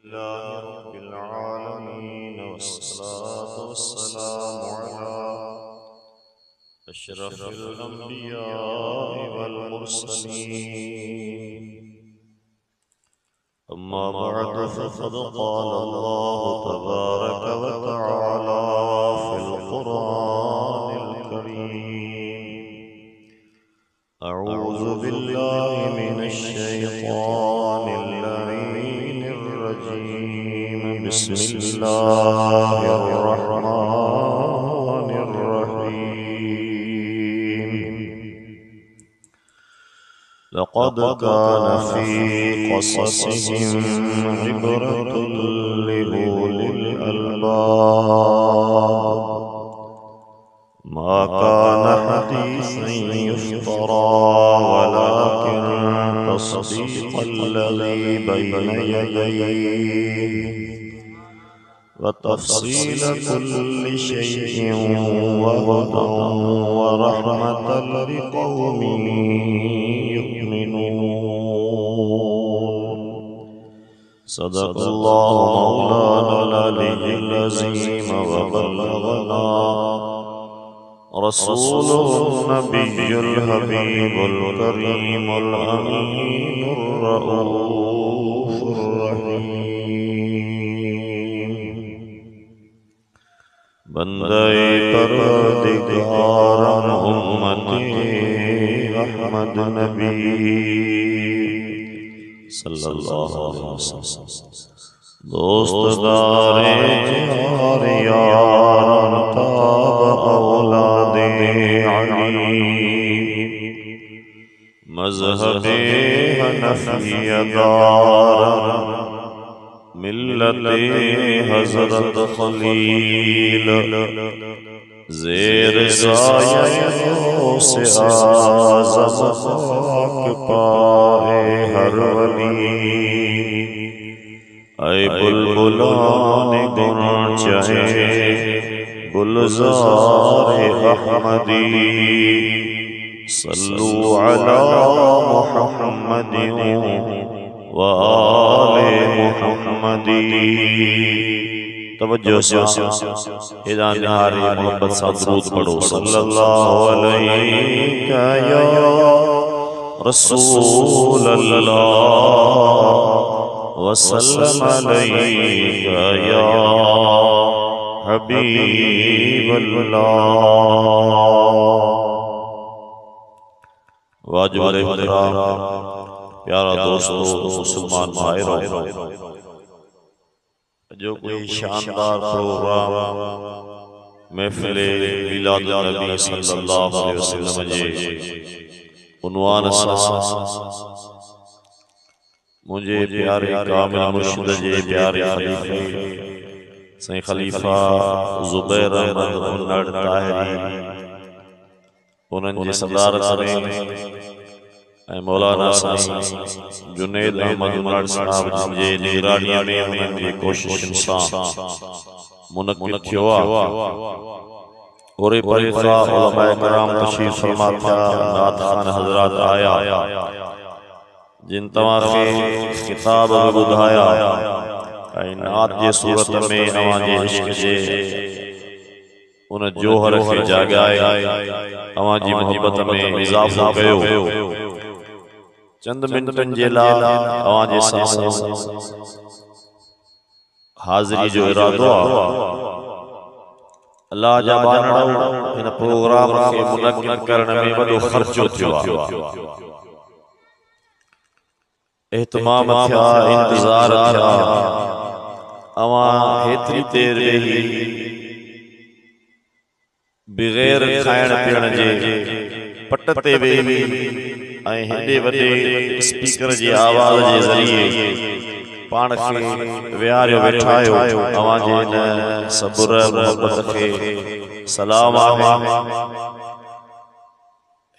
लिल्लाहि रब्बिल आलमीन वस्सलातु वस्सलामु अला अशरफिल अंबिया'i वल मुरसलीन। अम्मा बअद फक़द क़ाल अल्लाहु तबारक व तआला फ़िल क़ुरआनिल करीम। अऊज़ु बिल्लाहि मिनश शैतानिर लईनिर रजीम। बिस्मिल्लाहिर रहमानिर रहीम। लक़द कान फ़ी क़ससिहिम इब्रतुल लिउलिल अलबाब। मा कान हदीसन युफ्तरा वलाकिन तस्दीक़ल्लज़ी बैन यदैहि व तफ़सील कुल्लि शैइन व हुदन व रहमतन लिक़ौमिन युमिनून। सदक़ल्लाहु मौलानल अलिय्युल अज़ीम व बल्लगना रसूलुहुन नबियुल हबीबुल करीमुल अमीनुर रऊफ़ुर रहीम। बंदे परवरदिगार उम्मते अहमद नबी सल्लल्लाहु अलैहि वसल्लम। दोस्तदारे जिहार यार ताब औलादे अली मज़हबे हनफियदार मिल्लते हज़रत खलील ज़ेर साये से आज़म खाक पाए हर वली। ऐ बुलबुलान गुंचाए गुलज़ार अहमदी सल्लु अला मुहम्मदिन व आले मुहम्मदी। तवज्जो से हिदायत निहारे मोहब्बत सा दुरूद पढ़ो। सल्लल्लाहु अलैहि या रसूल अल्लाह वसल्लम अलैका या हबीब अल्लाह। वाजिब एहतराम प्यारा दोस्तों, मुसलमान भाइयों, जो कोई शानदार प्रोग्राम महफिल मिलादुन नबी सल्लल्लाहु अलैहि वसल्लम जे उन्वान सां मुझे प्यारे कामिल मुर्शिद जे प्यारे खलीफे सही खलीफा ज़ुबैर अहमद उन्नड़ ताहिरी उन्हनि जी सदारत में मौलाना साईं जुनैद अहमद उन्नड़ साहब जे निगरानीअ में उन्हनि जी कोशिशुनि सां मुनक़िद थियो आहे। ओरे परे खां उलमाए कराम तशरीफ़ फरमा थिया, नात ख़ान हज़रात आया जिन तव्हां खे किताब ॿुधाया ऐं नात जे सूरत में अवां जे इश्क़ जे उन जोहर खे जाॻाए अवां जी मोहब्बत में इज़ाफ़ो कयो। चंद मिनटनि जे लाइ अवां जे साम्हूं हाज़िरी जो इरादो आहे। अल्लाह जा बानड़ो इन प्रोग्राम खे मुनक़िद करण में वॾो ख़र्चो थियो आहे। एहतमाम थिया, इंतज़ार थिया, अवां हेतिरी देर वेही बग़ैर खाइण पीअण जे पट ते वेही ऐं हेॾे वॾे स्पीकर जी आवाज़ जे ज़रिए पाण खे विहारियो वेठायो। अवां जे इन सबुर मोहब्बत खे सलाम आहे।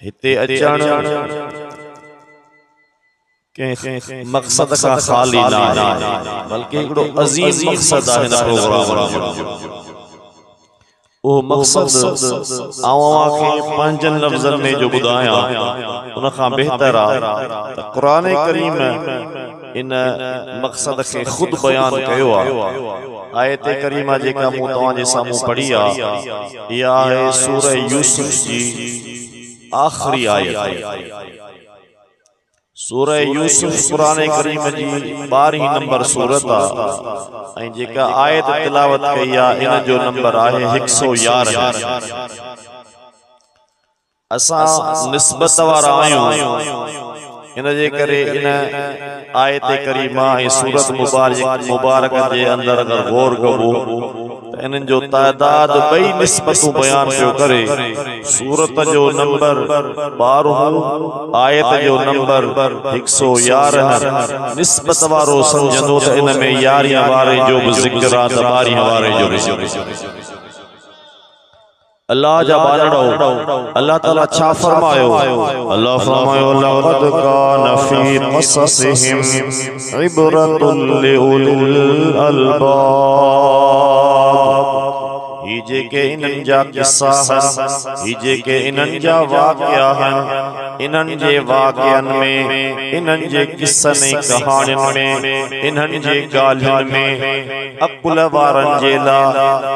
हिते अचण के मक़सद का खाली ना है, बल्कि हिकिड़ो अज़ीम मक़सद आहे हिन प्रोग्राम जो। वो मक़सद अवां खे पंहिंजनि लफ़्ज़नि में जो ॿुधायां उन खां बहितर आहे त क़ुरान करीम इन मक़सद के खुद बयान कयो आ। आयत करीमा जेका मूं तव्हांजे साम्हूं पढ़ी आ, इहा आहे सूरह यूसुफ जी आखिरी आयत। सूरह यूसुफ कुरान करीम जी 12 नंबर सूरत आ, ऐं जेका आयत तिलावत कई आ इन जो नंबर आहे 111। असां निस्बत वारा आहियूं, इन जे करे इन आयत करीमा ऐं सूरत मुबारक जे अंदर अगर गौर कबो त इन्हनि जो तादाद ॿई निस्बतूं बयान पियो करे। सूरत जो नंबर 12, आयत जो नंबर 111 निस्बत वारो समझंदो त इन में 11 वारे जो भी जिक्र आ, 12 वारे जो भी। अल्लाह जा बालड़ो, अल्लाह ताला छा फरमायो? अल्लाह फरमायो लक़द कान फी क़ससिहिम इबरतुन लिउलिल अलबाब। ही जेके इन्हनि जा किस्सा हैं, ही जेके इन्हनि जा वाक़िया हैं, इन्हनि जे वाक़ियनि में, इन्हनि जे किस्सनि कहाणियुनि में, इन्हनि जे ॻाल्हियुनि में अक़ुल वारनि जे लाइ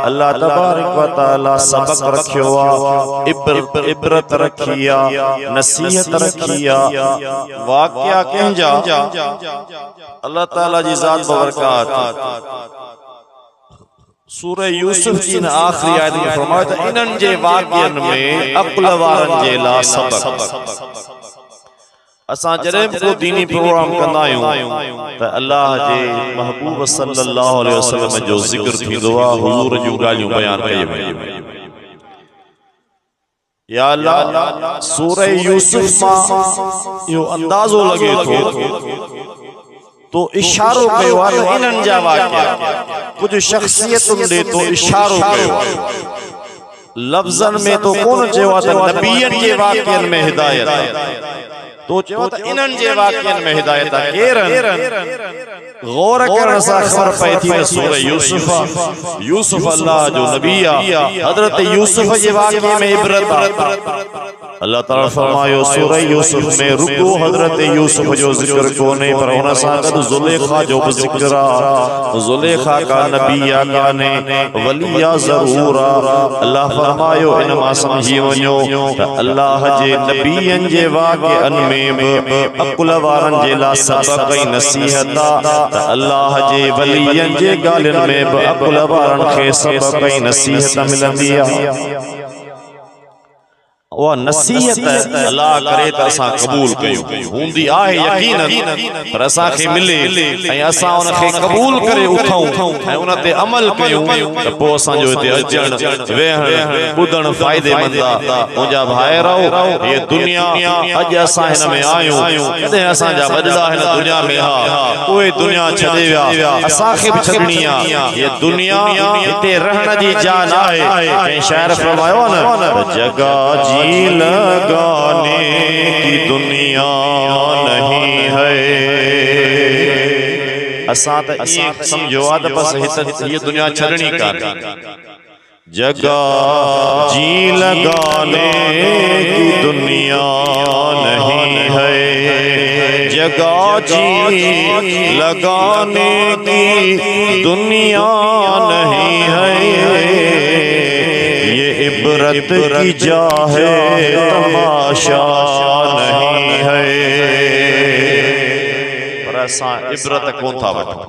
अल्लाह तबारक व तआला सबक रखियो आ, इबरत रखी आ, नसीहत रखी आ। वाक़िया कंहिंजा? अल्लाह ताला जी ज़ात बरकात। सूरह यूसुफ जी न आखिरी आयत में फरमायो त इन्हनि जे वाक़ियनि में अक़ुल वारनि जे लाइ सबक। असां जॾहिं को दीनी प्रोग्राम कंदा आहियूं त अल्लाह जे महबूब सल्लल्लाहु अलैहि वसल्लम जो ज़िक्र थींदो आहे, हुज़ूर जूं ॻाल्हियूं बयान कयूं वेंदियूं। या अल्लाह, सूरह यूसुफ मां इहो अंदाज़ो लगे तो इशारो कयो आहे त इन्हनि जा वाक़िया कुछ शख्सियतुनि ॾे तो इशारो कयो आहे। लफ़्ज़नि में तो कोन चयो आहे त नबीयनि जे वाक़ियनि में हिदायत तो चयो त इन्हनि जे वाक़ियनि में हिदायत आहे। केरनि? गौर करण सां ख़बर पए थी त सूरह यूसुफ, यूसुफ अल्लाह जो नबी आहे। हज़रत यूसुफ जे वाक़िए में इबरत आहे। अल्लाह ताला फरमायो सूरह यूसुफ में रुको हज़रत यूसुफ जो जिक्र कोने पर उन सां गॾु ज़ुलेखा जो भी जिक्र आहे। ज़ुलेखा का नबी या काने, वली या ज़रूर आहे। अल्लाह फरमायो इन मां समझी वञो त अल्लाह जे नबीयनि जे वाक़िअनि में बि अक़ुल वारनि जे लाइ सबक ऐं नसीहत आहे, त अल्लाह जे वलियनि जे ॻाल्हियुनि में बि अक़ुल वारनि खे सबक ऐं नसीहत मिलंदी आहे। वह नसीहत अल्लाह करे त असां कबूल कयूं, हूंदी आहे यकीनन, पर असां खे मिले ऐं असां उन खे कबूल करे उठूं ऐं उन ते अमल कयूं त पोइ असां जो हिते अचण वेहण ॿुधण फ़ाइदेमंद आहे। मुंहिंजा भाइरो, ये दुनिया अॼु असां हिन में आहियूं, कॾहिं असां जा वॾड़ा हिन दुनिया में हा, उहे दुनिया छॾे विया, असां खे बि छॾणी आहे। ये दुनिया हिते रहण जी जाइ न आहे। ऐं शाइर फरमायो न, जगह जी लगाने की दुनिया नहीं है। असां त ईअं समझो आहे त बस ये दुनिया छॾणी कान्हे। जगह जी लगाने की दुनिया नहीं है, जगह जी लगाने की दुनिया नहीं है। ये इबरत की जा है, तमाशा नहीं है। पर असां इबरत कोन था वठूं,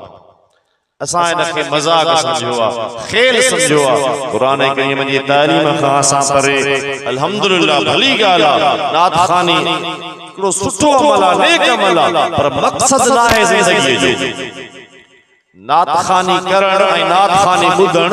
असां इन खे मज़ाक समझो आहे, खेल समझो आहे। कुरान करीम जी तालीम खां असां परे अल्हम्दुलिल्लाह भली ॻाल्हि आहे। नात ख़ानी हिकिड़ो सुठो अमल आहे, नेक अमल आहे, पर मक़सद न आहे ज़िंदगीअ जो। नात ख़ानी करण ऐं नात ख़ानी ॿुधण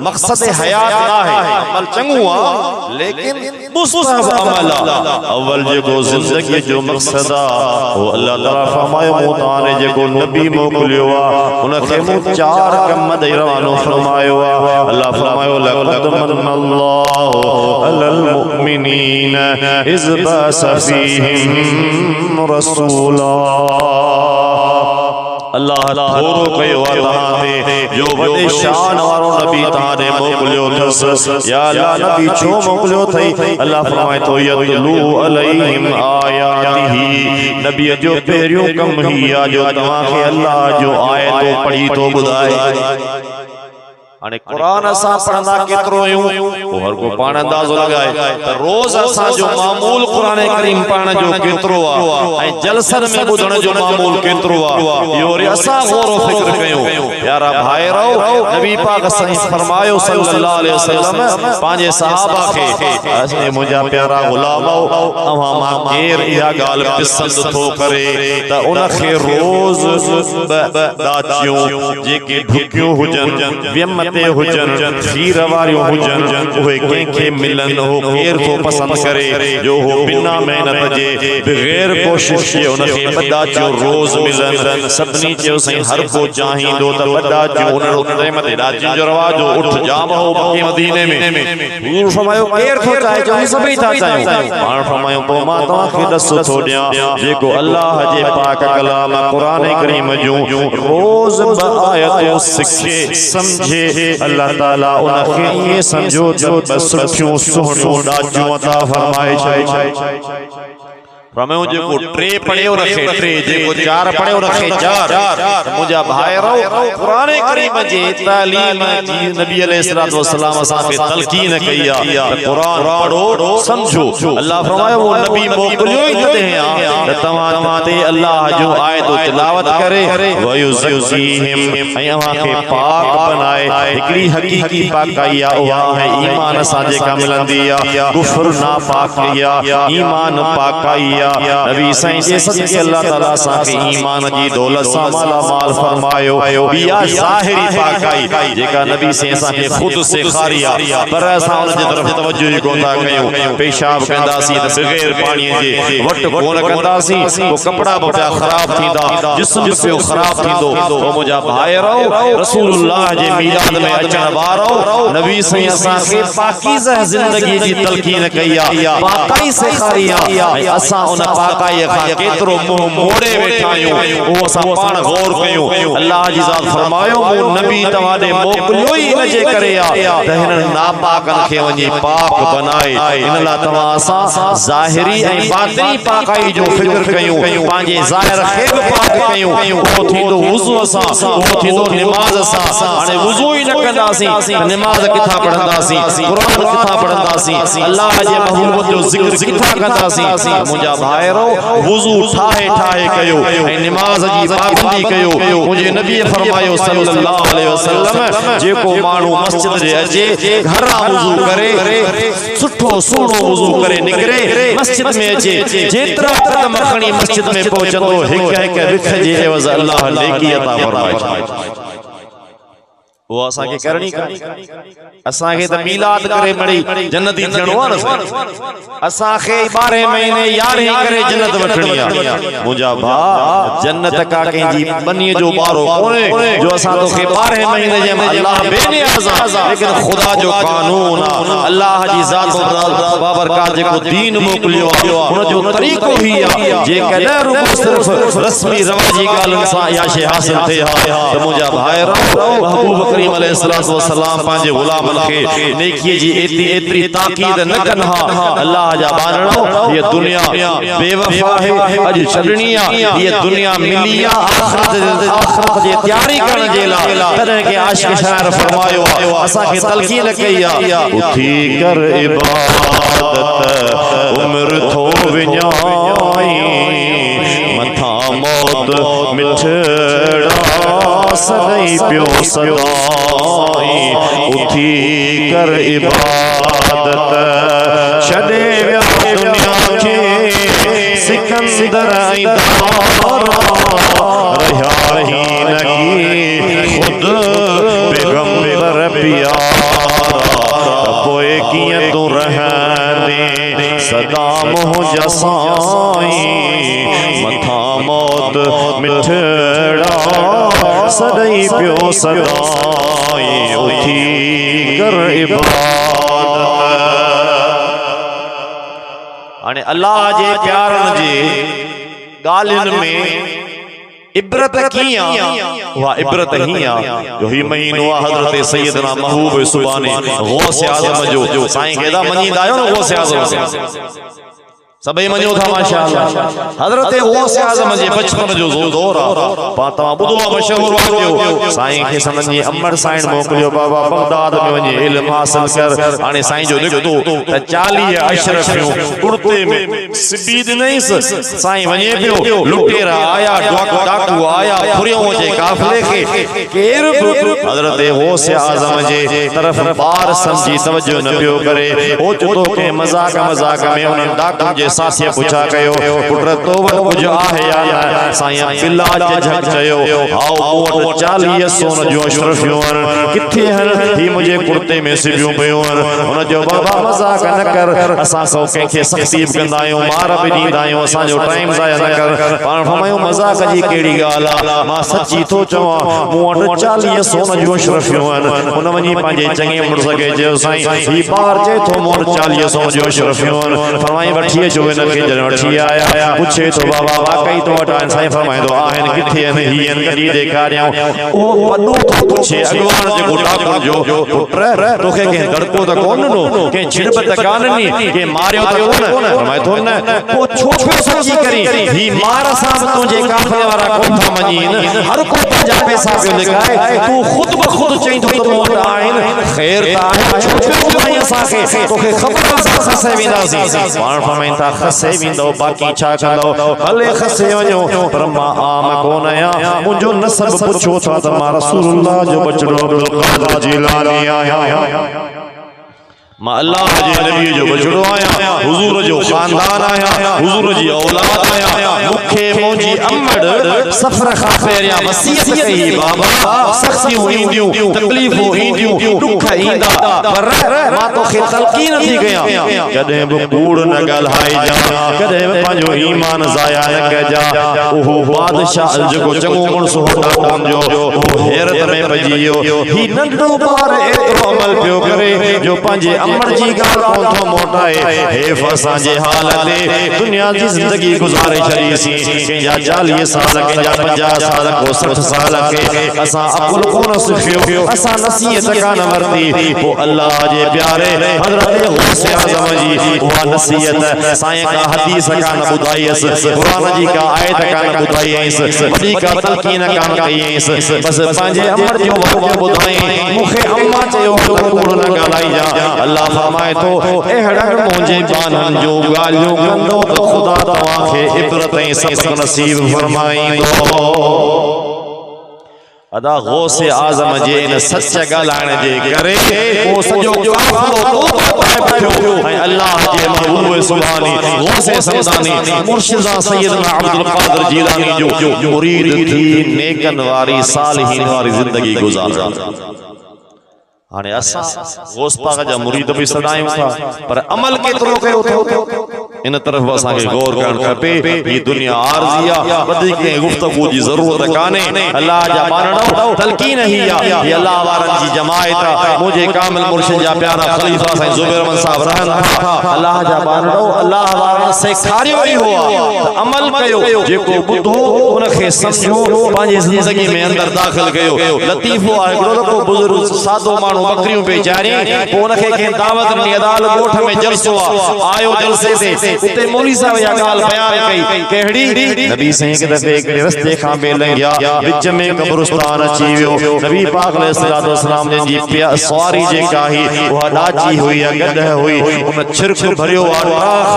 मक़सद हयात न आहे। अमल चङो आहे लेकिन मुस्तहब अमल आहे। अवल जेको ज़िंदगीअ जो मक़सद आहे वो अल्लाह ताला फरमायो मूं तव्हां जेको नबी मोकिलियो आहे उन खे मूं 4 कम ॾेई रवानो फरमायो आहे। अल्लाह फरमायो लक़द मन्नल्लाहु अलल मुमिनीन इज़ बअस फ़ीहिम रसूला। अल्लाह थोरो कयो आहे तव्हां ते जो वॾे शान वारो नबी तव्हां ॾे मोकिलियो अथसि या अल्लाह नबी छो मोकिलियो अथई अल्लाह फरमाए थो यतलू अलैहिम आयातिही नबीअ जो पहिरियों कमु ही आहे जो तव्हांखे अल्लाह जो आयतो पढ़ी थो ॿुधाए हाणे कुरान असां पढ़ंदा केतिरो आहियूं पोइ हर को पाण अंदाज़ो लॻाए त रोज़ असांजो मामूल क़ुरान करीम पढ़ण जो केतिरो आहे ऐं जलसन में ॿुधण जो मामूल केतिरो आहे इहो वरी असां गौर फ़िक्र कयूं प्यारा भाइरो नबी पाक साईं फरमायो सल्लल्लाहु अलैहि वसल्लम पंहिंजे सहाबा खे असां मुंहिंजा प्यारा ग़ुलामो अवां मां केरु इहा ॻाल्हि पसंदि थो करे त उनखे रोज़ दाचियूं जेके ढुकियूं हुजनि वियम हुजन खीर वारियूं हुजन उहे कंहिंखे मिलन हो केर थो पसंद करे जो हो बिना मेहनत जे बगैर कोशिश जे उनखे बदा जो रोज मिलन सभनी चयो सही हर को चाहींदो त बदा जो उन टाइम ते राजी जो रवाज उठ जाम हो मक्के मदीने में हुजूर फरमायो केर थो चाहे जो सभई था चाहियूं पाण फरमायो पोइ मां तव्हांखे दस थो ॾियां जेको अल्लाह जे पाक कलाम क़ुरान करीम जूं रोज ब आयतूं सिखे समझे अल्लाह ताला उनखे ये समझो जो बस रखियो सुहणो डाजू अता फरमाए प्रमेव जेको टे पढ़ियो रखे टे जेको चार पढ़ियो रखे चार मुंहिंजा भाइरो क़ुरान करीम जे तालीम जी नबी अलैहिस्सलातु वस्सलाम असां खे तलकीन कई आहे त क़ुरान पढ़ो समझो अल्लाह फरमायो वो नबी मोकिलियो ई तॾहिं आहे त तव्हां ते अल्लाह जो आयत तिलावत करे वयुज़ीहिम ऐं अव्हां खे पाक बनाए हिकड़ी हकीकी पाकाई आहे उहा आहे ईमान सां जेका मिलंदी आहे कुफ्र नापाकी आहे ईमान पाकाई नबी साईं जे सदके अल्लाह ताला असां खे ईमान जी दौलत सां माला माल फरमायो बिया ज़ाहिरी पाकाई जेका नबी साईं असां खे खुद से खारी आहे पर असां उन जे तरफ़ तवज्जो ई कोन था कयूं पेशाब कंदासीं त बगैर पाणीअ जे वट कोन कंदासीं वो कपड़ा पिया ख़राब थींदा जिस्म पियो ख़राब थींदो ओ मुंहिंजा भाइरो रसूलुल्लाह जे मीलाद में अचण वारो नबी साईं असां खे पाकीज़ा ज़िंदगी जी तलकीन कई आहे पाकाई सेखारी आहे असां उन पाकाई खां केतिरो मुंह मोड़े वेठा आहियूं उहो असां पाण गौर कयूं अल्लाह जी ज़ात फरमायो मूं नबी तव्हां ॾे मोकिलियो ई इन जे करे आहे त हिननि नापाकनि खे वञी पाक बनाए इन लाइ तव्हां असां ज़ाहिरी ऐं बातिनी पाकाई जो फ़िक्र कयूं पंहिंजे ज़ाहिर खे बि पाक कयूं उहो थींदो वुज़ू सां उहो थींदो निमाज़ सां हाणे वुज़ू ई न कंदासीं निमाज़ किथां पढ़ंदासीं क़ुरान किथां पढ़ंदासीं अल्लाह जे महबूब जो ज़िक्र किथां कंदासीं मुंहिंजा भाइरो वुज़ू ठाहे ठाहे कयो ऐं निमाज़ जी पाबंदी कयो मुंहिंजे नबी फरमायो सल्लल्लाहु अलैहि वसल्लम जेको माण्हू मस्जिद जे अचे घरां वुज़ू करे सुठो सुहिणो वुज़ू करे निकिरे मस्जिद में अचे जेतिरा क़दम खणी मस्जिद में पहुचंदो हिक हिक विख जे एवज़ अल्लाह नेकी अता फरमाए वो असां खे करणी असां खे त मीलाद करे मड़ी जन्नती थियणो आहे न असां खे 12 महीने 11 करे जन्नत वठणी आहे मुंहिंजा भाउ जन्नत का कंहिंजी बनीअ जो ॿारो कोन्हे जो असां तोखे 12 महीने जे अल्लाह बेनियाज़ लेकिन ख़ुदा जो कानून आहे अल्लाह जी ज़ात बाबरकात जेको दीन मोकिलियो आहे उन जो तरीक़ो ही आहे जेकॾहिं रुगो सिर्फ़ रस्मी रवाजी ॻाल्हियुनि सां इहा शइ हासिल थिए हा त मुंहिंजा भाइरो महबूब करीम अलैहिस्सलातु वस्सलाम पंहिंजे ग़ुलामनि खे नेकीअ जी एतिरी ताक़ीद न कनि हा अल्लाह जा बाणणो हीअ दुनिया बेवफ़ा है अॼु छॾणी आहे हीअ दुनिया मिली आहे आख़िरत जी तयारी करण जे लाइ तॾहिं के आशिक़ शाइर फरमायो आहे असां खे तलक़ीन कई आहे उथी कर इबादत उम्र थो विञाई मथा मौत मिठड़ा सदाई पियो सदाई उठी कर इबादत छॾे विया दुनिया खे सिकंदर ऐं रहिया ही नगी खुद पैगंबर प्यारा पोइ कीअं तूं रहंदे सदा मुंहिंजा साईं मथा मौत मिठड़ा सदाई पियो सदाई उथी कर इबादत हाणे अल्लाह जे प्यारनि जे ॻाल्हियुनि में इबरत किया वह इबरत हिया जो ही महीनो हजरत सैयदना महबूब सुबानी गौस आजम जो साईं केदा मनींदा आयो न गौस आजम सभई मञो था माशाअल्लाह हजरत गौस आजम जे बचपन जो दौर पा तवा बुधो मशहूर वाक्यो साईं के समझी अमर साईं मोकलियो बाबा बगदाद में वने इल्म हासिल कर हाने साईं जो निकतो त 40 अशरफियों कुर्ते में सिबीद नहीं साईं वने पियो लुटेरा आया डाकू आया फुरियों जे काफले के केर हजरत गौस आजम जे तरफ बार समझी तवज्जो न पियो करे ओ चतो के मजाक में उन डाकू जे साथी पूछा कयो पुत्र तो कुछ आहे या न साईं बिल्ला झक चयो आओ वट 40 सोन जो अशरफियों किथे हन ही मुझे कुर्ते में सिबियो पयो उन जो बाबा मजाक न कर असा को के सख्ती कंदायो मार भी दीदायो असा जो टाइम जाया न कर पाण फरमायो मजाक जी केड़ी गाला मां सच्ची तो चवा मु वट 40 सोन जो अशरफियों उन वनी पांजे चंगे मुड़ सके जो साईं ही बार जे तो मोर 40 सोन जो अशरफियों फरमाई वठी जो न के जनवठी आया पूछे तो बाबा वाकई तो वटा साईं फरमाइंदो आहिन किथे न ही न कडी देखारियो ओ वडो तो पूछे अगवान जे गोटा जो पुत्र तोखे के दड़को त कोन नो के छिड़प त काननी के मारियो त कोन फरमाए तो न ओ छोपे सच्ची करी ही मार साहब तुझे काफले वाला कोठा मनीन हर को पंजा पैसा पे लिखाए तू खुद ब खुद चई तो मोट आइन खैर ता है छोपे भाई साके तोखे खबर सा से विंदासी पाण फरमाइंदा खसे विंदो बाकी छा कंदो भले खसे वञो पर मां आम कोन आया मुंहिंजो नसब पुछो था त मां रसूलुल्लाह जो बचड़ो अब्दुल कादिर जिलानी आया मां अल्लाह जे नबी जो बचड़ो आया हुजूर जो खानदान आया हुजूर जी औलाद आया मुखे मुंजी अमड़ सफर खा फेरिया वसीयत कई बाबा सख्तियों इंदियों तकलीफों इंदियों दुख इंदा पर मां तो खे तलकीन थी गया कदे बूढ़ न गलहाई जा कदे पांजो ईमान जाया न कजा ओहो बादशाह जो चंगो मुर्स होता कोन जो हैरत में भजियो ही नंढो बार एतरो अमल पियो करे जो पांजे अमर जी गाल कोन थो मोटाए हे फसा जे हालत दुनिया जी जिंदगी गुजारे छड़ी सी के जा 40 साल के जा 50 साल को 60 साल के असा अकुल कोन सिखियो असा नसीहत कान वरती वो अल्लाह जे प्यारे हजरत गौस आजम जी वो नसीहत साईं का हदीस कान बुधाईस कुरान जी का आयत कान बुधाईस बड़ी का तलकीन कान कईस बस पांजे अमर जो वाक्य बुधाई मुखे अम्मा चयो कूड़ न गालाई जा अल्लाह फरमाए तो एहड़ा मुझे बानन जो गालियों कंदो तो खुदा तवाखे इबरतें सबक नसीब फरमाईंदो अदा गौस आजम जे इन सच गालाण जे करे ओ सजो काफलो तो बैठो ऐ अल्लाह जे महबूब सुभानी गौस समदानी मुर्शिदा सैयदना अब्दुल कादिर जिलानी जो मुरीद थी नेकन वारी सालिहीन वारी जिंदगी गुजारा हाने असा गौस पाक जा मुरीद भी सदायूं था पर अमल केतरो कयो थो इन तरफ असा के गौर करण खपे ये दुनिया आरजिया बदी के गुफ्तगू जी जरूरत काने अल्लाह जा बारणो तलकीन ही ये अल्लाह वारन जी जमायत मुझे कामिल मुर्शिद जा प्यारा खलीफा साईं जुबैर रहमान साहब रहन अल्लाह जा बारणो अल्लाह वारन से खारियो ही हुआ अमल कयो जेको बुधो उनखे समझो पांजी जिंदगी में अंदर दाखिल कयो लतीफो आहे को बुजुर्ग सादो मानो बकरियों पे जारी उनखे के दावत नी अदाल गोठ में जलसो आयो जलसे से उते मौलवी साहब या गाल बयान कई केहड़ी नबी साईं के दफे एक रस्ते खां बे लंघया विच में कब्रिस्तान अची वियो नबी पाक अलैहि सलाम ने जी पिया सवारी जे काही वो डाची हुई गदह हुई उन छिरक भरियो आ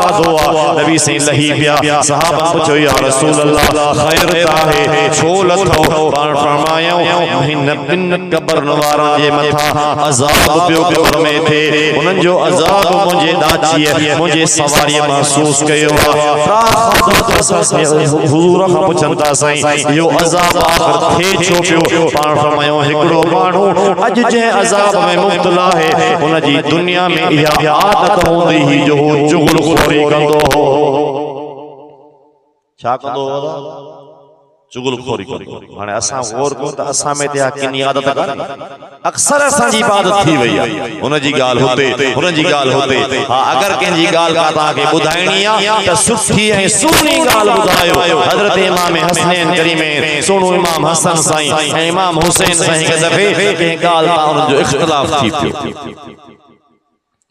खादो नबी साईं लही पिया सहाबा पूछो या रसूल अल्लाह खैर ताहे छो लथो पाण फरमायो महीन बिन कब्र नवारा जे मथा अजाब पियो कब्र में थे उनन जो अजाब मुझे दाची मुझे सवारी महसूस कयो हुजूर खां पुछंदा साईं यो अजाब आखिर थे छो पियो पाण फरमायो हिकड़ो माण्हू अज जे अजाब में मुब्तला है उन जी दुनिया में इहा आदत होंदी ही जो चुगलखोरी कंदो हो छा कंदो चुगलखोरी करो हाणे असां गौर कयूं त असां में त्या किनी आदत कान्हे अक्सर असांजी इबादत थी वई आहे हुन जी ॻाल्हि हुते हुन जी ॻाल्हि हुते हा अगर कंहिंजी ॻाल्हि का तव्हांखे ॿुधाइणी आहे त सुठी ऐं सुहिणी ॻाल्हि ॿुधायो हज़रत इमाम हसनैन करीमैन सोनू इमाम हसन साईं ऐं इमाम हुसैन साईं खे दफ़े कंहिं ॻाल्हि तां उन्हनि जो इख्तिलाफ़ थी पियो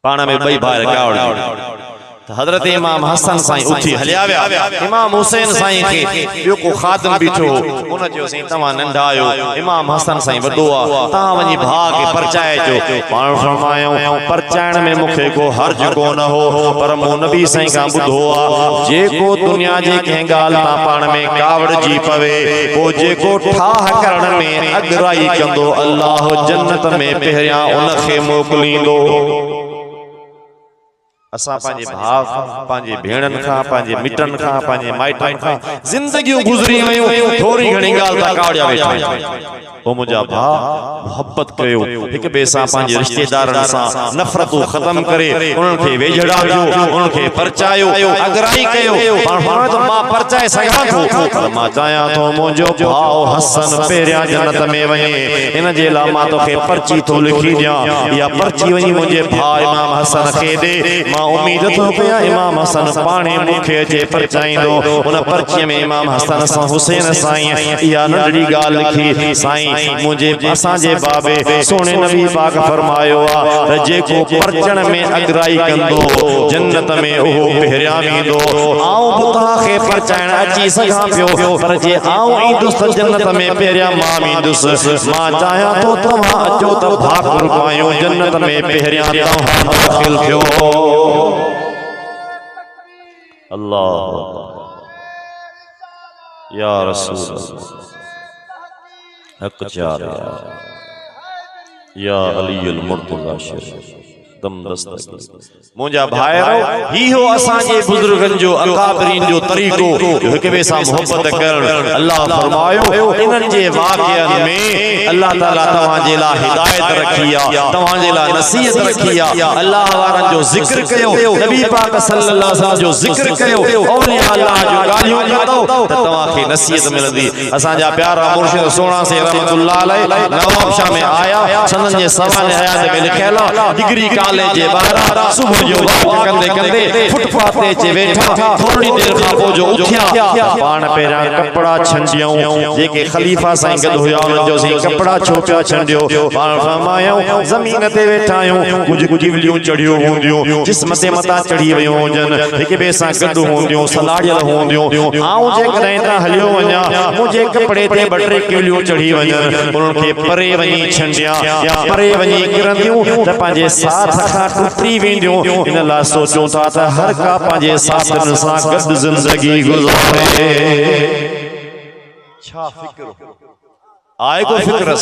पाण में ॿई भाउर कावड़ हज़रत इमाम हसन साईं उठी हलिया विया इमाम हुसैन साईं खे ॿियो को खादिम बीठो उन चयो साईं तव्हां नंढा आहियो इमाम हसन साईं वॾो आहे तव्हां वञी भाउ खे परचाइजो पाण फरमायूं परचाइण में मूंखे को हर्ज कोन हो पर मूं नबी साईं खां ॿुधो आहे जेको दुनिया जे कंहिं ॻाल्हि तां पाण में कावड़जी पवे पोइ जेको ठाह करण में अॻराई कंदो अल्लाह जन्नत में पहिरियां उनखे मोकिलींदो असां पंहिंजे भाउ खां पंहिंजे भेणनि खां पंहिंजे मिटनि खां पंहिंजे माइटनि खां ज़िंदगियूं गुज़री वयूं थोरी घणी ॻाल्हि तां कावड़िया वेठा ओ मुंहिंजा भाउ मोहब्बत कयो हिक ॿिए सां पंहिंजे रिश्तेदारनि सां नफ़रतूं ख़तम करे उन्हनि खे वेझड़ायो उन्हनि खे परचायो अगराई कयो पाण त मां परचाए सघां थो पर मां चाहियां थो मुंहिंजो भाउ हसन पहिरियां जन्नत में वञे इन जे लाइ मां तोखे पर्ची थो लिखी ॾियां इहा पर्ची वञी मुंहिंजे भाउ इमाम हसन खे ॾे मां उम्मीद थो कयां इमाम हसन पाणे मूंखे अचे परचाईंदो उन पर्चीअ में इमाम हसन सां हुसैन साईं इहा नंढड़ी ॻाल्हि लिखी साईं मुझे असांजे बाबे सोने नबी पाक फरमायो आ जेको परचण में अगराई कंदो जन्नत में ओहो पहिरियां वेंदो आऊं बुता खे परचाइण अची सघां पियो पर जे आऊं ईंदुसि जन्नत में पहिरियां मां वेंदुसि मां चाहियां थो तव्हां अचो त भाकुर पायूं जन्नत में पहिरियां तव्हां दाख़िल थियो अल्लाह या रसूल हक चार या अली अल मुर्तज़ा शरीफ दम दस्तक मुंहिंजा भाइरो ही हो असांजे बुजुर्गनि जो अकाबरीन जो तरीक़ो हिक ॿिए सां मोहब्बत करण अल्लाह फरमायो इन्हनि जे वाक़िअनि में अल्लाह ताला तव्हांजे लाइ हिदायत रखी आहे तव्हांजे लाइ नसीहत रखी आहे अल्लाह वारनि जो ज़िक्र कयो नबी पाक सल्लल्लाहु अलैहि वसल्लम जो ज़िक्र कयो औलिया अल्लाह जो ॻाल्हियूं कंदो त तव्हांखे नसीहत मिलंदी असांजा प्यारा मुर्शिद सोना से रहमतुल्लाह अलैहि नवाब शाह में आया संदन जे सवाल हयात में लिखियल डिग्री कॉलेज जे ॿाहिरां सुबुह जो वक़्त कंदे कंदे फुटपाथ ते अची वेठा थोड़ी देर खां पोइ जो उथिया पाण पहिरियां कपड़ा छंडियूं जेके खलीफ़ा साईं गॾु हुया उन्हनि जो साईं कपड़ा छो पिया छंडियो पाण फरमायूं ज़मीन ते वेठा आहियूं कुझु गिवलियूं चढ़ियूं हूंदियूं जिस्म ते मथां चढ़ी वियूं हुजनि हिक ॿिए सां गॾु हूंदियूं सलाड़ियल हूंदियूं आऊं जेकॾहिं तां हलियो वञा मुंहिंजे कपिड़े ते ॿ टे गिवलियूं चढ़ी वञनि उन्हनि खे परे वञी छंडियां या परे वञी किरंदियूं त पंहिंजे साथ खां टुटी वेंदियूं इन लाइ सोचूं था त हर का पंहिंजे साथनि सां गॾु ज़िंदगी गुज़ारे छा फिक्र आए को फिक्र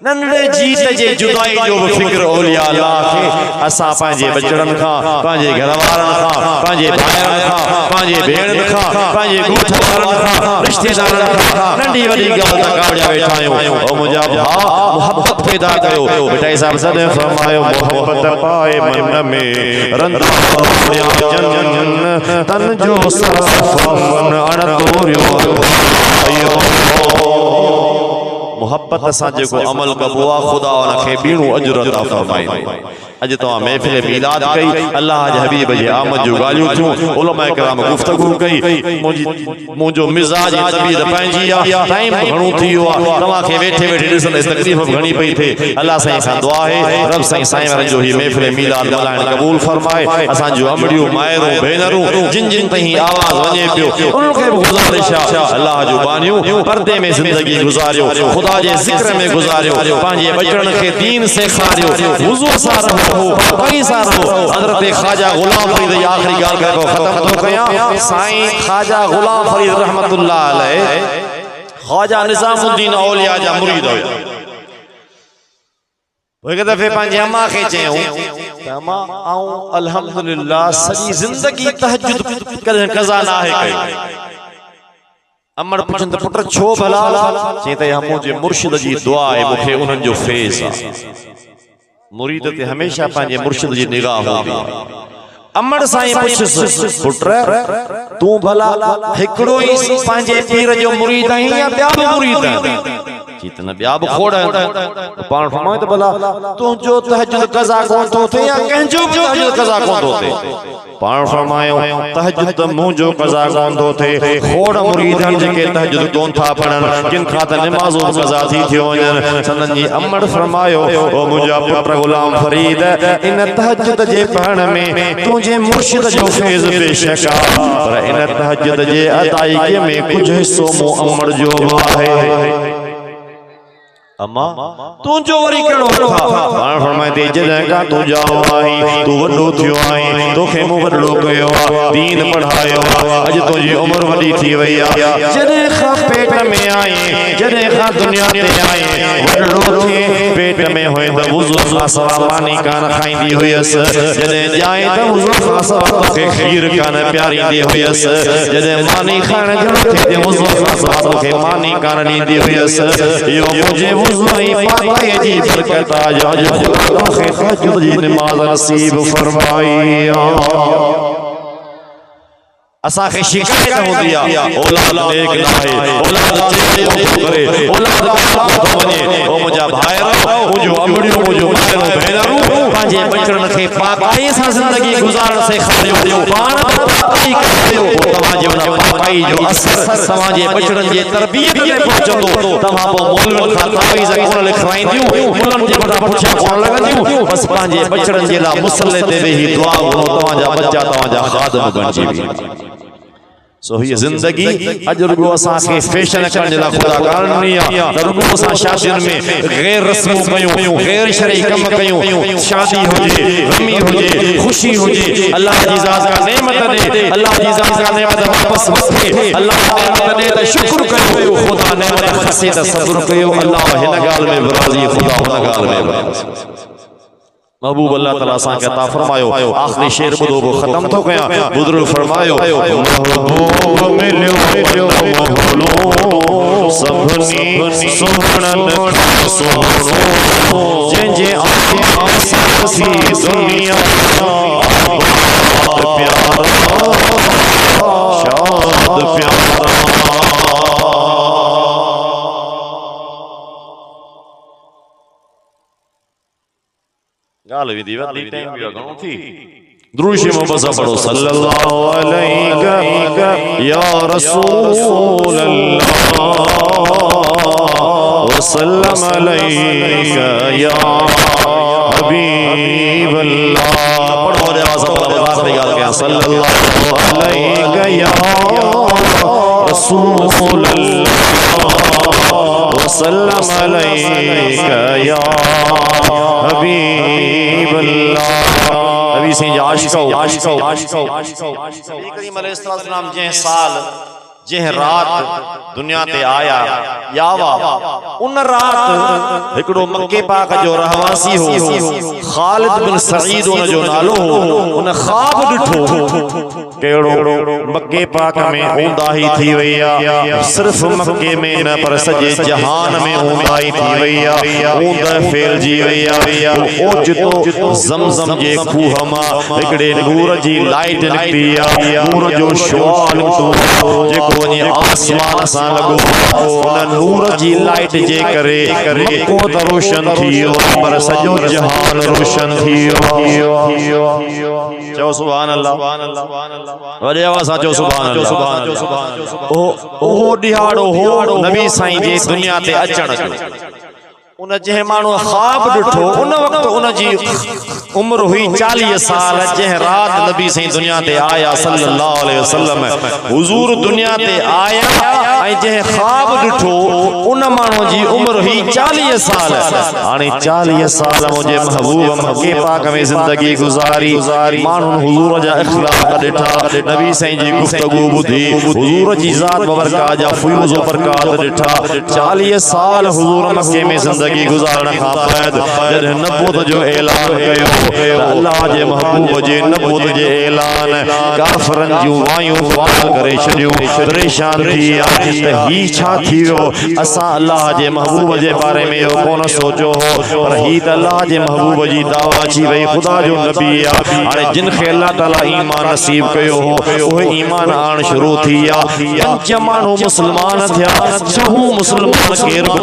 नंढे जीत जे जुदाई जो भी फिक्र औलिया अल्लाह के असा पंहिंजे बचड़न खां पंहिंजे घरवारन खां पंहिंजे भाइरन खां पंहिंजे भेणन खां पंहिंजे ॻोठ वारन खां रिश्तेदारन खां नंढी वॾी ॻाल्हि तां कावड़िया वेठा आहियूं ओ मुंहिंजा भाउ मोहब्बत पैदा कयो बेटा साहब सदे फरमायो मोहब्बत पाए मन में रंदा पाया जन तन जो सरफन अण तोरियो मोहब्बत सां जेको अमल कबो आहे खुदा उनखे ॿीणो अजर अता फरमाईंदो अॼु तव्हां महफ़िल मिलाद कई अल्लाह जे हबीब जे आमद जो ॻाल्हियूं थियूं उलमा किराम गुफ़्तगू कई मुंहिंजो मिज़ाज ऐं तबीयत पंहिंजी आहे टाइम घणो थी वियो आहे तव्हांखे वेठे वेठे ॾिसंदे तकलीफ़ घणी पई थिए अल्लाह साईं खां दुआ आहे रब साईं वारनि जो ही महफ़िल मिलाद मल्हाइण क़बूल फरमाए असांजूं अमड़ियूं माइरूं भेनरूं जिन जिन ताईं आवाज़ वञे पियो उनखे बि गुज़ारिश आहे अल्लाह जो बानियूं पर्दे में ज़िंदगी गुज़ारियो खुदा जे ज़िक्र में गुज़ारियो पंहिंजे बचड़नि खे दीन सेखारियो हुज़ूर सां रहो हज़रत ख्वाजा गुलाम फरीद आखिरी गाल को खत्म तो कया साईं ख्वाजा गुलाम फरीद रहमतुल्लाह अलैह ख्वाजा निजामुद्दीन औलिया जा मुरीद हुया एक दफे पंहिंजे अम्मा खे चयूं त अम्मा आऊं अल्हम्दुलिल्लाह सॼी ज़िंदगी तहज्जुद कज़ा ना है कई अमर पुछन त पुट छो भला चई त मुंहिंजे मुर्शिद जी दुआ आहे मूंखे उन्हनि जो फैज़ आहे मुरीद ते हमेशा पंहिंजे मुर्शिद जी निगाह हूंदी अमड़ साईं पुछस पुट तू भला हिकड़ो ही पंहिंजे पीर जो मुरीद आहीं या ॿिया बि मुरीद आहिनि जितना ॿिया बि खोड़ आहिनि पाण फरमाए त भला तुंहिंजो तहज्जुद कज़ा कोन थो थिए या कंहिंजो बि तहज्जुद कज़ा कोन थो थिए पाण फरमायो तहज्जुद त मुंहिंजो कज़ा कोन थो थिए खोड़ मुरीद आहिनि जेके तहज्जुद कोन था पढ़नि किन खां त निमाज़ो कज़ा थी थियो वञनि संदन जी अमड़ फरमायो ओ मुंहिंजा पुट गुलाम फरीद इन तहज्जुद जे पढ़ण में तुंहिंजे मुर्शिद जो फैज़ बेशक आहे पर इन तहज्जुद जे अदायगी में कुछ हिस्सो मूं अमड़ जो आहे अम्मा तुंहिंजो वरी कहिड़ो था पाण फरमाए थी जॾहिं खां तूं ॼाओ आहीं तूं वॾो थियो आहीं तोखे मूं वॾो कयो आहे दीन पढ़ायो अॼु तुंहिंजी उमिरि वॾी थी वई आहे जॾहिं खां पेट में आहीं जॾहिं खां दुनिया ते आहीं वॾो थिए पेट में हुए त वुज़ू खां सवाइ मानी कान खाईंदी हुयसि जॾहिं ॼाए त वुज़ू खां सवाइ तोखे खीर कान प्यारींदी हुयसि जॾहिं मानी खाइण जो थिए त वुज़ू खां सवाइ तोखे मानी कान ॾींदी हुयसि इहो मुंहिंजे वुज़ूई पाके जी बरकत आ जो तोखे तहज्जुद जी नमाज़ नसीब फरमाई असा के शिकायत होती है औलाद नेक ना है औलाद चेते करे औलाद का वने ओ मुजा भाईरो मुजो अमड़ियो मुजो भाईरो भेनरू पांजे बचड़न के पाकाई सा जिंदगी गुजारण से खरियो पाण पाकाई करियो तवाजे उन पाकाई जो असर तवाजे बचड़न जे तरबियत में पहुंचंदो तवा पो मौलवी खां तावीज़ कोन लिखाईंदियो मुलन जे बड़ा पुछा कोन लगंदियो बस पांजे बचड़न जे ला मुसल्ले ते वेही दुआ करो तवाजा बच्चा तवाजा खादम बणजी सो ही जिंदगी अजरुगो असा के फैशन करण ला खुदा करनी है दरुगो असा शादियन में गैर रस्मों कयो गैर शरई कम कयो शादी होजे गमी होजे खुशी होजे अल्लाह जी जात का नेमत दे अल्लाह जी जात का नेमत वापस वसे अल्लाह नेमत दे त शुक्र कयो खुदा नेमत खसे त सब्र कयो अल्लाह हिन गाल में राजी खुदा हुन गाल में राजी महबूब अल्लाह तआला सा के अता फरमायो आखिरी शेर बुदो को खत्म तो गया बुजुर्ग फरमायो महबूब मिलियो महलो सबनी सुनन सुनो जे आके आसी दुनिया प्यार शाद प्यार गाल विधि वदी टाइम भी घणो थी द्रुशी मोहब्बत पढ़ो सल्लल्लाहु अलैहि या रसूल अल्लाह वसल्लम अलैका या हबीब अल्लाह पढ़ो रे आवाज आखिरी गाल के सल्लल्लाहु अलैहि या रसूल अल्लाह वसल्लम अलैका या हबीब अल्लाह नबी सिंह आशिको करीम अलैहिस्सलाम जे साल जे रात दुनिया ते आया यावा उन रात एकड़ो मक्के पाक जो रहवासी हो खालिद बिन सईद उन जो नालो हो उन ख्वाब डिठो केड़ो मक्के पाक में ऊंदाही थी वई सिर्फ मक्के में न पर सजे जहान में ऊंदाही थी वई ऊंद फैलजी वई ओचितो ज़मज़म जे खूह मां एकड़े नूर जी लाइट निकती नूर जो शुआ निकतो जेको वनी आसमान सा लगो उन नूर जी लाइट जे करे मक्को त रोशन थियो पर सजो जहान रोशन थियो चो सुभान अल्लाह वडे आवाज चो सुभान अल्लाह ओ दिहाड़ो हो नबी साईं जे दुनिया ते अचण जो उन जे मानो ख्वाब डिठो उन वक्त उन जी उम्र हुई 40 साल जे रात नबी साईं दुनिया ते आया सल्लल्लाहु अलैहि वसल्लम हुजूर दुनिया ते आया ए जे ख्वाब डिठो उन मानो जी उम्र हुई 40 साल हाने 40 साल मुझे महबूब मक्के पाक में जिंदगी गुजारी मानो हुजूर जा अखलाक डिठा नबी साईं जी गुफ्तगू बुधी हुजूर जी जात बरका जा फयूज बरकत डिठा 40 साल हुजूर मक्के में जिंदगी गुजारण खां बाद जद नबूत जो ऐलान कयो अल्लाह जे महबूब जे नबूत जे ऐलान काफरन जो वायु वार करे छडियो परेशान थी त ही छा थी वियो असां अल्लाह जे महबूब जे बारे में इहो कोन सोचो हो पर ही त अल्लाह जे महबूब जी दावा अची वई ख़ुदा जो नबी आहे हाणे जिन खे अल्लाह ताला ईमान नसीब कयो हो उहे ईमान आण शुरू थी विया पंज माण्हू मुस्लमान थिया छहूं मुस्लमान केर बि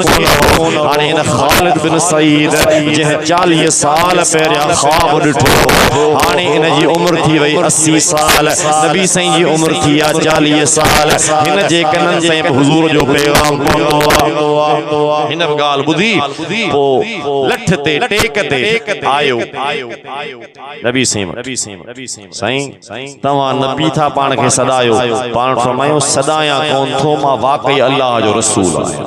कोन हाणे हिन ख़ालिद बिन सईद जंहिं 40 साल पहिरियां ख़्वाब ॾिठो हाणे हिन जी उम्र थी वई 80 साल नबी साईं जी उम्र थी आहे 40 साल हिन जे कननि ताईं हुज़ूर जो पैगाम पहुतो आहे हिन ॻाल्हि ॿुधी पोइ लठ ते टेक ते आयो नबी साईं तव्हां नबी था पाण खे सदायो पाण फरमायो सदाया कोन थो मां वाकई अल्लाह जो रसूल आहियां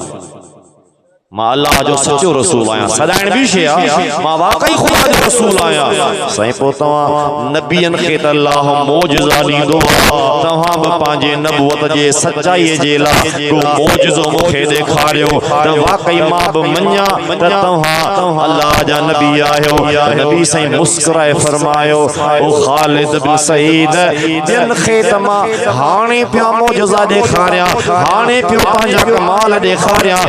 मां अल्लाह जो सचो रसूल आहियां सदाइण बि शइ आहे मां वाकई ख़ुदा जो रसूल आहियां साईं पोइ तव्हां नबियनि खे त अल्लाह मौजज़ा ॾींदो तव्हां बि पंहिंजे नबूवत जे सचाईअ जे लाइ को मौजज़ो मूंखे ॾेखारियो त वाकई मां बि मञा त तव्हां अल्लाह जा नबी आहियो नबी साईं मुस्कुराए फरमायो ओ ख़ालिद बिन सईद जिन खे त मां हाणे पिया मौजज़ा ॾेखारियां हाणे पियो पंहिंजा कमाल ॾेखारियां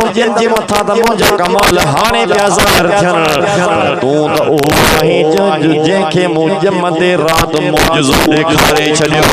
जिन जे मथा त मुंहिंजा कमाल हाणे पिया ज़ाहिर थियनि तूं त उहो आहीं जंहिंखे मूं ॼमंदे राति मौजज़ो ॾेखारे छॾियो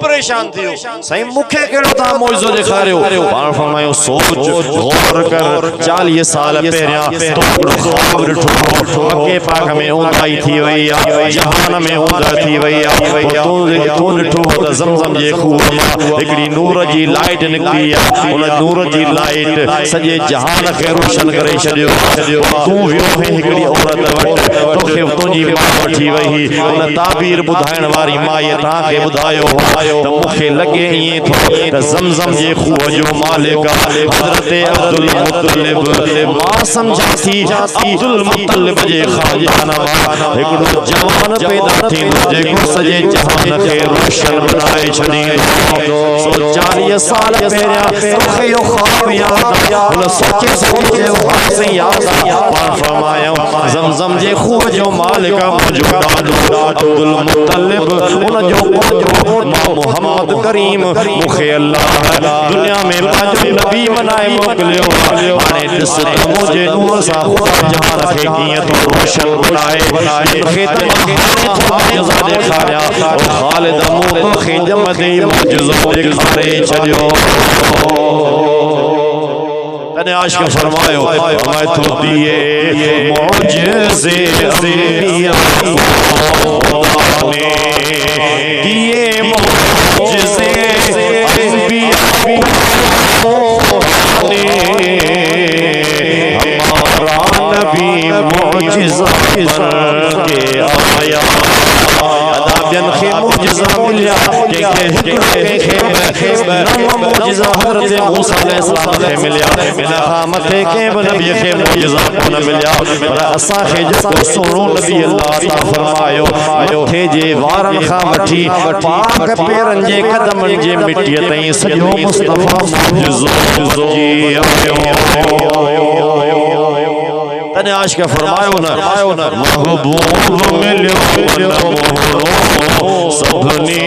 परेशान थियो साईं मूंखे कहिड़ो तव्हां मौजज़ो ॾेखारियो पाण फरमायो सोच गौर कर 40 साल पहिरियां तो ख़्वाब ॾिठो मके पाक में ऊंदाई थी वई आहे जहान में ऊंदा थी वई आहे तूं ॾिठो त ज़मज़म जे खूह मां हिकिड़ी नूर जी लाइट निकिती आहे उन नूर जी लाइट सॼे जहान खे रोशन करे छॾियो तूं वियो है हिकिड़ी औरत वटि तोखे तुंहिंजी मां वठी वई उन ताबीर ॿुधाइण वारी माईअ तव्हांखे ॿुधायो त मूंखे लॻे ईअं थो त ज़मज़म जे खूह जो मालिक हज़रत अब्दुल मुत्तलिब मां सम्झां थी अब्दुल मुत्तलिब जे ख़ानदान मां हिकिड़ो जवान पैदा थींदो जेको सॼे जहान खे रोशन बनाए छॾींदो 40 साल पहिरियां मूंखे इहो ख़्वाब यादि हुन सोचे यादि पाण फरमायो ज़मज़म जे खूह जो मालिक मुंहिंजो ॾाॾो अब्दुल मुत्तलिब उन जो मोहम्मद करीम मूंखे अल्लाह दुनिया में पंहिंजो नबी बनाए मोकिलियो हाणे ॾिस त मुंहिंजे नूर सां ख़ुदा जहान खे कीअं थो रोशन बनाए मूंखे त मौजज़ा ॾेखारिया ख़ालिद मूंखे ॼमंदे मौजज़ो ॾेखारे छॾियो तने आशिक़ फरमायो मैं तो दिए मौजज़े अंबिया ने दिए मौजज़े अंबिया ने हमारा नबी मौजज़ा के आया अदाबियन खे मौजज़ा मिलिया कंहिंखे मौजज़ा हज़रत मूसा अलैहिस्सलाम खे मिलिया हिन खां मथे कंहिं बि नबीअ खे मौजज़ा कोन मिलिया पर असांखे जेको सुहिणो नबी अल्लाह तां फरमायो मथे जे वारनि खां वठी पाक पेरनि जे क़दमनि जे मिटीअ ताईं सॼो मुस्तफ़ा मौजज़ो जी आयो तने आशिक़ फरमायो न महबूब मिलियो सभनी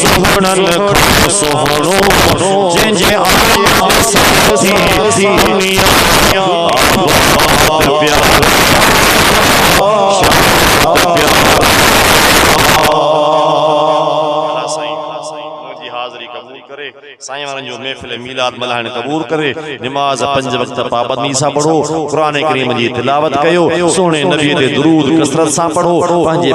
सुहिणनि खां सुहिणो जंहिंजे आया दुनिया साईं वारनि जो महफ़िल मीलाद मल्हाइण क़बूल करे नमाज़ 5 वक़्त पाबंदी सां पढ़ो क़ुरान करीम जी तिलावत कयो सोने नबी ते दुरूद कसरत सां पढ़ो पंहिंजे